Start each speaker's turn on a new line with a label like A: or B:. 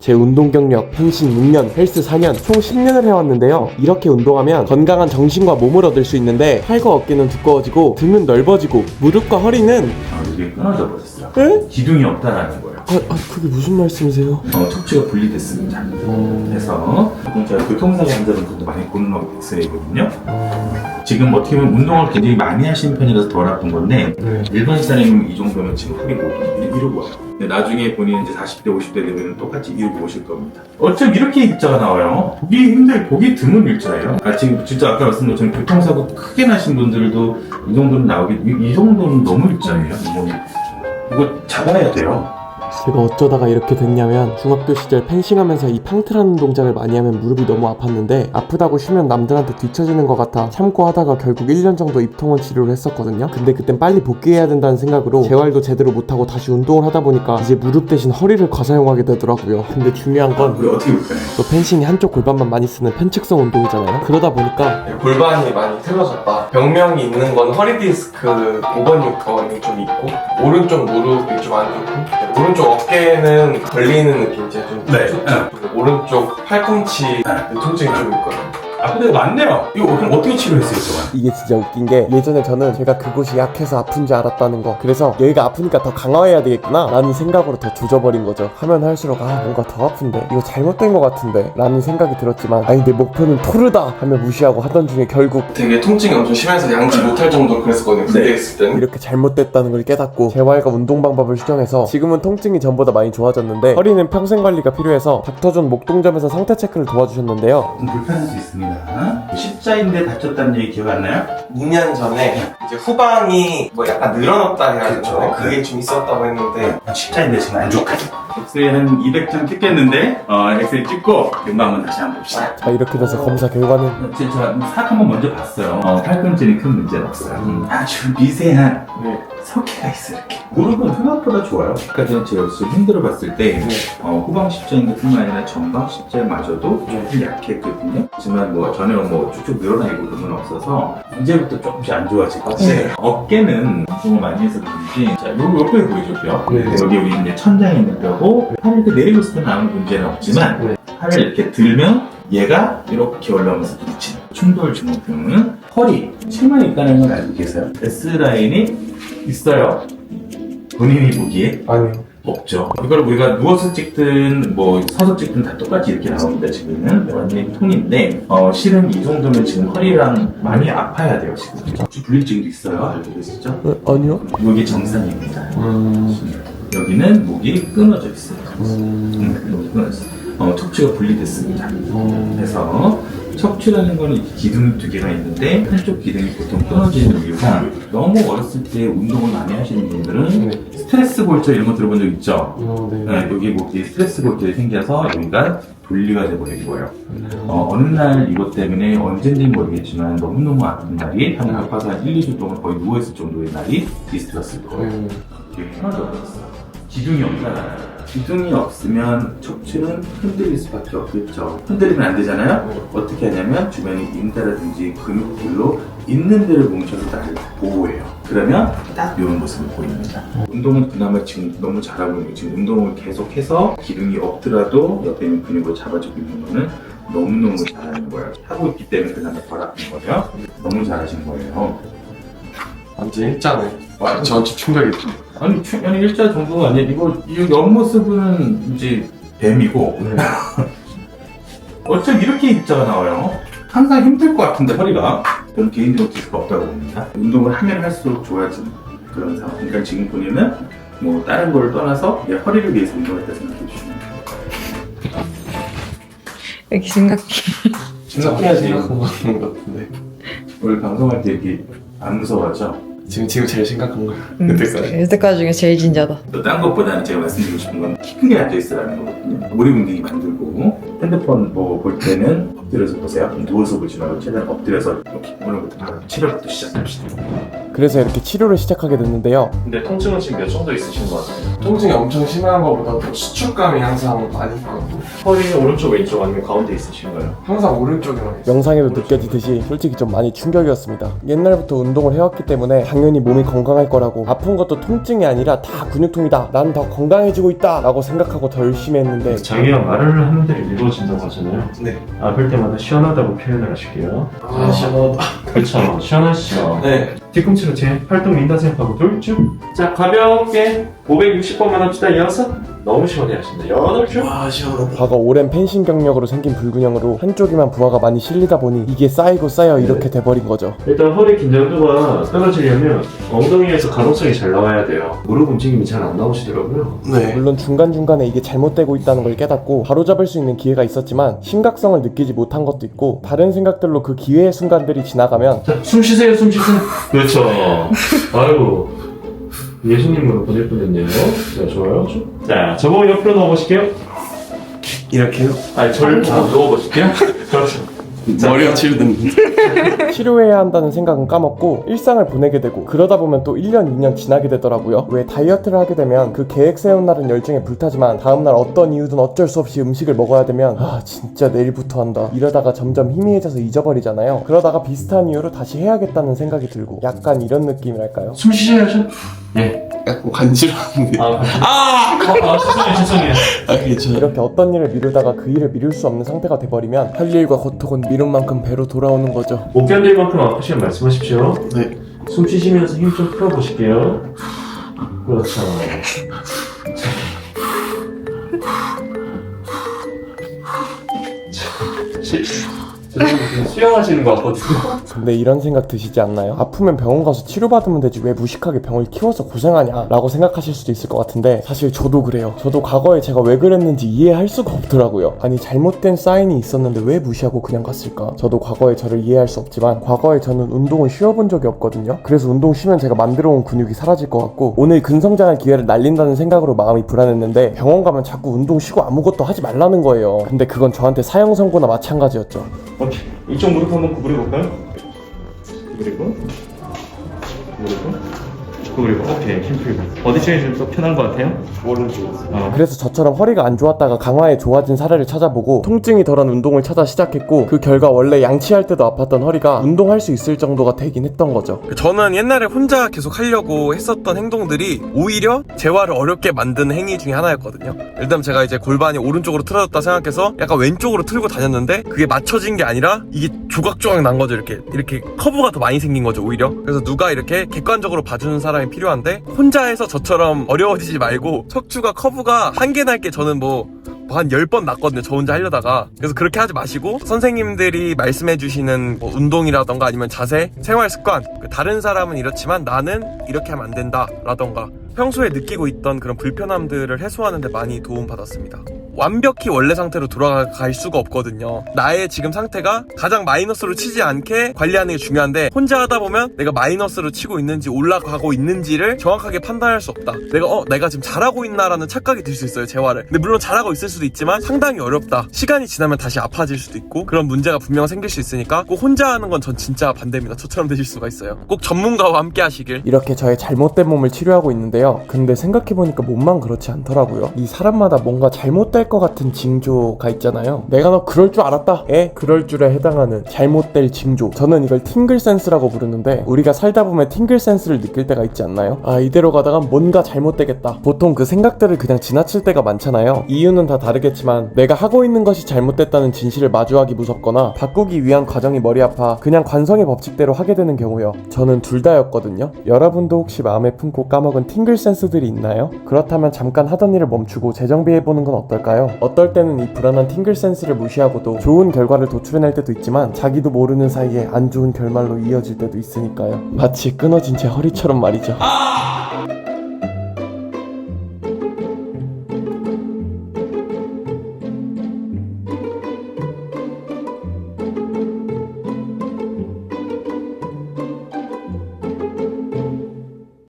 A: 제 운동 경력 펜싱 6년, 헬스 4년, 총 10년을 해왔는데요. 이렇게 운동하면 건강한 정신과 몸을 얻을 수 있는데 팔과 어깨는 두꺼워지고 등은 넓어지고 무릎과 허리는
B: 이게 끊어져 버렸어요.
A: 에?
B: 기둥이 없다라는 거예요.
A: 그게 무슨 말씀이세요?
B: 척추가 분리됐습니다. 그래서 저희 교통사고 환자분들도 많이 보는 엑스레이거든요. 지금 어떻게 보면 운동을 굉장히 많이 하시는 편이라서 덜 아픈 건데 일반 사람이면 이 정도면 지금 허리 못 이루고 와요. 근데 나중에 본인은 이제 40대, 50대 되면 똑같이 이루고 오실 겁니다. 어쩜 이렇게 일자가 나와요? 보기 드문 일자예요. 지금 진짜 아까 말씀드린 것처럼 교통사고 크게 나신 분들도 이 정도는 이 정도는 너무 일자예요. 이거 잡아야 돼요.
A: 제가 어쩌다가 이렇게 됐냐면 중학교 시절 펜싱하면서 이 팡트라는 동작을 많이 하면 무릎이 너무 아팠는데 아프다고 쉬면 남들한테 뒤처지는 것 같아 참고 하다가 결국 1년 정도 입통원 치료를 했었거든요. 근데 그땐 빨리 복귀해야 된다는 생각으로 재활도 제대로 못하고 다시 운동을 하다 보니까 이제 무릎 대신 허리를 과사용하게 되더라고요. 근데 중요한 건
B: 우리 어떻게 볼까요?
A: 또 펜싱이 한쪽 골반만 많이 쓰는 편측성 운동이잖아요. 그러다 보니까 골반이 많이 틀어졌다. 병명이 있는 건 허리 디스크 5번 6번이 좀 있고 오른쪽 무릎이 좀 안 좋고 오른쪽 어깨는 걸리는 느낌이 좀 오른쪽 팔꿈치 통증이 좀 있거든요.
B: 근데 맞네요. 이거 그럼 어떻게 치료했어요,
A: 이게 진짜 웃긴 게 예전에 저는 제가 그곳이 약해서 아픈 줄 알았다는 거, 그래서 여기가 아프니까 더 강화해야 되겠구나 라는 생각으로 더 조져버린 거죠. 하면 할수록 뭔가 더 아픈데 이거 잘못된 것 같은데 라는 생각이 들었지만 내 목표는 토르다 하며 무시하고 하던 중에 결국 되게 통증이 엄청 심해서 양치 못할 정도로 그랬었거든요. 그때 있을 때는 이렇게 잘못됐다는 걸 깨닫고 재활과 운동 방법을 수정해서 지금은 통증이 전보다 많이 좋아졌는데 허리는 평생 관리가 필요해서 닥터존 목동점에서 상태 체크를 도와주셨는데요.
B: 불편할 수 있습니다. 십자인대 다쳤다는 얘기 기억 안 나요?
A: 2년 전에 이제 후방이 뭐 약간 늘어났다 해가지고 그게 좀 있었다고 했는데
B: 십자인대 지금 안 좋거든요. 엑스레이 한 200장 찍겠는데 엑스레이 찍고 금방 한번 다시 한번 봅시다.
A: 자, 이렇게 돼서 검사 결과는
B: 제가 싹 한번 먼저 봤어요. 팔꿈치는 큰 문제는 없어요. 아주 미세한 석회가 있어요. 이렇게. 무릎은 생각보다 좋아요. 아까 전에 제가 지금 흔들어 봤을 때 후방 십자인대뿐만 아니라 전방 십자마저도 조금 약했거든요. 하지만 전혀 쭉쭉 늘어나고 그런 건 없어서 이제부터 조금씩 안 좋아질 것 같아요. 어깨는 운동을 많이 해서 그런지 자, 옆에 보이죠, 뼈? 여기 우리 이제 천장에 있는 뼈고 팔을 이렇게 내리고 있을 때는 아무 문제는 없지만 팔을 이렇게 들면 얘가 이렇게 올라오면서 부딪히는 충돌 증후군은 허리, 치마에 있다는 걸 알고 계세요? S라인이 있어요. 본인이 보기에?
A: 아니요.
B: 없죠. 이걸 우리가 누워서 찍든 서서 찍든 다 똑같이 이렇게 나옵니다. 지금은 완전히 통인데 실은 이 정도면 지금 허리랑 많이 아파야 돼요. 지금 척추 불일증도 있어요. 알고 계시죠?
A: 아니요.
B: 여기 정상입니다. 여기는 목이 끊어져 있어요. 목이 끊어졌어요. 척추가 분리됐습니다. 그래서 척추라는 거는 기둥이 두 개가 있는데 한쪽 기둥이 보통 끊어지는 이유가 너무 어렸을 때 운동을 많이 하시는 분들은 스트레스 골절 이런 거 들어본 적 있죠? 여기 목에 스트레스 골절이 생겨서 여기가 분리가 돼버린 거예요. 어느 날 이것 때문에 언젠지는 모르겠지만 너무너무 아픈 날이 한 아파서 한 1, 2주 동안 거의 누워있을 정도의 날이 있었을 거예요. 이게 끊어져 버렸어요. 기둥이 없잖아요. 기둥이 없으면 척추는 흔들릴 수밖에 없겠죠. 흔들리면 안 되잖아요. 어떻게 하냐면 주변에 인대라든지 근육들로 있는 데를 뭉쳐서 나를 보호해요. 그러면 딱 이런 모습을 보입니다. 운동은 그나마 지금 너무 잘하고 있는 거예요. 지금 운동을 계속해서 기둥이 없더라도 옆에 있는 근육을 잡아주고 있는 거는 너무너무 잘하는 거예요. 하고 있기 때문에 그나마 덜 아픈 거예요. 너무 잘하신 거예요.
A: 완전 일자네. 완전 충격이다.
B: 아니 일자 정도가 아니야. 이 옆모습은 이제 뱀이고 어쩜 이렇게 일자가 나와요? 항상 힘들 것 같은데 허리가 저는 개인적으로 디스크가 없다고 봅니다. 운동을 하면 할수록 좋아지는 그런 상황. 그러니까 지금 본인은 다른 걸 떠나서 내 허리를 위해서 운동했다 생각해 주시면 돼요.
C: 이렇게 생각해.
B: 생각해야지.
A: 생각한 것 같은데.
B: 원래 방송할 때 이렇게 안 무서워하죠?
A: 지금 제일 생각한 거예요.
C: 여태까지 중에 제일 진지하다.
B: 또 딴 것보다는 제가 말씀드리고 싶은 건 키 크게 앉아있으라는 거거든요. 몰입운동이 만들고 핸드폰 볼 때는 엎드려서 보세요. 누워서 보지 말고 최대한 엎드려서 이렇게 오늘부터 바로 치료부터 시작합시다.
A: 그래서 이렇게 치료를 시작하게 됐는데요.
D: 근데 통증은 지금 몇 정도 있으신 것 같아요?
A: 통증이 엄청 심한 것보다 수축감이 항상 많이 있거든요.
D: 허리 오른쪽 왼쪽 아니면 가운데 있으신가요?
A: 항상 오른쪽에만 있어요. 영상에도 느껴지듯이 솔직히 좀 많이 충격이었습니다. 옛날부터 운동을 해왔기 때문에 당연히 몸이 건강할 거라고, 아픈 것도 통증이 아니라 다 근육통이다, 난 더 건강해지고 있다 라고 생각하고 더 열심히 했는데
D: 장애와 말을 하는 데를 이루어진다고 하잖아요.
A: 네.
D: 아플 때마다 시원하다고 표현을 하실게요.
A: 시원하다.
D: 그렇죠. 시원하시죠.
A: 네.
D: 뒤꿈치로 제 팔뚝 민다 생각하고 돌쭉. 자, 가볍게 560번만 합시다. 6. 너무 시원해 하신다. 8줄.
A: 시원하다. 과거 오랜 펜싱 경력으로 생긴 불균형으로 한쪽에만 부하가 많이 실리다 보니 이게 쌓이고 쌓여 이렇게 돼버린 거죠.
D: 일단 허리 긴장도가 떨어지려면 엉덩이에서 가동성이 잘 나와야 돼요. 무릎 움직임이 잘 안 나오시더라고요.
A: 네. 물론 중간중간에 이게 잘못되고 있다는 걸 깨닫고 바로잡을 수 있는 기회가 있었지만 심각성을 느끼지 못한 것도 있고, 다른 생각들로 그 기회의 순간들이 지나가면
D: 자, 숨 쉬세요, 숨 쉬세요. 그렇죠. 아이고. 예수님으로 보낼 뻔했네요. 자, 좋아요. 자, 저거 옆으로 넣어보실게요.
A: 이렇게요?
D: 아니, 저를 보고 넣어보실게요. 그렇죠.
A: 머리가 치르든 치료해야 한다는 생각은 까먹고 일상을 보내게 되고, 그러다 보면 또 1년 2년 지나게 되더라고요. 왜 다이어트를 하게 되면 그 계획 세운 날은 열정에 불타지만 다음날 어떤 이유든 어쩔 수 없이 음식을 먹어야 되면 진짜 내일부터 한다 이러다가 점점 희미해져서 잊어버리잖아요. 그러다가 비슷한 이유로 다시 해야겠다는 생각이 들고, 약간 이런 느낌이랄까요?
D: 숨 쉬셔야죠. 네.
A: 약간 간지러운데
D: 죄송해요.
A: 괜찮아요. 이렇게 어떤 일을 미루다가 그 일을 미룰 수 없는 상태가 돼버리면 할 일과 고통은 미룬 만큼 배로 돌아오는 거죠.
D: 못 견딜 만큼 아프시면 말씀하십시오.
A: 네.
D: 숨 쉬시면서 힘 좀 풀어보실게요. 그렇죠. 수영하시는 것 같거든요.
A: 근데 이런 생각 드시지 않나요? 아프면 병원 가서 치료받으면 되지 왜 무식하게 병을 키워서 고생하냐 라고 생각하실 수도 있을 것 같은데, 사실 저도 그래요. 저도 과거에 제가 왜 그랬는지 이해할 수가 없더라고요. 아니, 잘못된 사인이 있었는데 왜 무시하고 그냥 갔을까? 저도 과거의 저를 이해할 수 없지만 과거에 저는 운동을 쉬어본 적이 없거든요. 그래서 운동 쉬면 제가 만들어온 근육이 사라질 것 같고, 오늘 근성장할 기회를 날린다는 생각으로 마음이 불안했는데, 병원 가면 자꾸 운동 쉬고 아무것도 하지 말라는 거예요. 근데 그건 저한테 사형 선고나 마찬가지였죠.
D: 오케이. 이쪽 무릎 한번 구부려볼까요? 구부리고 오케이. 힘 풀고. 어디 쪽이 좀 더 편한 것 같아요? 오른쪽에서.
A: 그래서 저처럼 허리가 안 좋았다가 강화해 좋아진 사례를 찾아보고 통증이 덜한 운동을 찾아 시작했고, 그 결과 원래 양치할 때도 아팠던 허리가 운동할 수 있을 정도가 되긴 했던 거죠. 저는 옛날에 혼자 계속 하려고 했었던 행동들이 오히려 재활을 어렵게 만드는 행위 중에 하나였거든요. 일단 제가 이제 골반이 오른쪽으로 틀어졌다 생각해서 약간 왼쪽으로 틀고 다녔는데, 그게 맞춰진 게 아니라 이게 조각조각 난 거죠. 이렇게 커브가 더 많이 생긴 거죠, 오히려. 그래서 누가 이렇게 객관적으로 봐주는 사람이 필요한데, 혼자 해서 저처럼 어려워지지 말고 척추가 커브가 한 개 날 게 저는 한 10번 났거든요, 저 혼자 하려다가. 그래서 그렇게 하지 마시고 선생님들이 말씀해주시는 운동이라던가 아니면 자세, 생활습관, 다른 사람은 이렇지만 나는 이렇게 하면 안 된다 라던가 평소에 느끼고 있던 그런 불편함들을 해소하는 데 많이 도움받았습니다. 완벽히 원래 상태로 돌아갈 수가 없거든요. 나의 지금 상태가 가장 마이너스로 치지 않게 관리하는 게 중요한데, 혼자 하다 보면 내가 마이너스로 치고 있는지 올라가고 있는지를 정확하게 판단할 수 없다. 내가 지금 잘하고 있나라는 착각이 들 수 있어요, 재활을. 근데 물론 잘하고 있을 수도 있지만 상당히 어렵다. 시간이 지나면 다시 아파질 수도 있고 그런 문제가 분명 생길 수 있으니까 꼭 혼자 하는 건 전 진짜 반대입니다. 저처럼 되실 수가 있어요. 꼭 전문가와 함께 하시길. 이렇게 저의 잘못된 몸을 치료하고 있는데요. 근데 생각해보니까 몸만 그렇지 않더라고요. 이 사람마다 뭔가 잘못될 것 같은 징조가 있잖아요. 내가 너 그럴 줄 알았다. 그럴 줄에 해당하는 잘못될 징조. 저는 이걸 팅글 센스라고 부르는데, 우리가 살다 보면 팅글 센스를 느낄 때가 있지 않나요? 이대로 가다가 뭔가 잘못되겠다. 보통 그 생각들을 그냥 지나칠 때가 많잖아요. 이유는 다 다르겠지만 내가 하고 있는 것이 잘못됐다는 진실을 마주하기 무섭거나 바꾸기 위한 과정이 머리 아파 그냥 관성의 법칙대로 하게 되는 경우요. 저는 둘 다였거든요. 여러분도 혹시 마음에 품고 까먹은 팅글 센스들이 있나요? 그렇다면 잠깐 하던 일을 멈추고 재정비해보는 건 어떨까요? 어떨 때는 이 불안한 팅글 센스를 무시하고도 좋은 결과를 도출해낼 때도 있지만, 자기도 모르는 사이에 안 좋은 결말로 이어질 때도 있으니까요. 마치 끊어진 제 허리처럼 말이죠.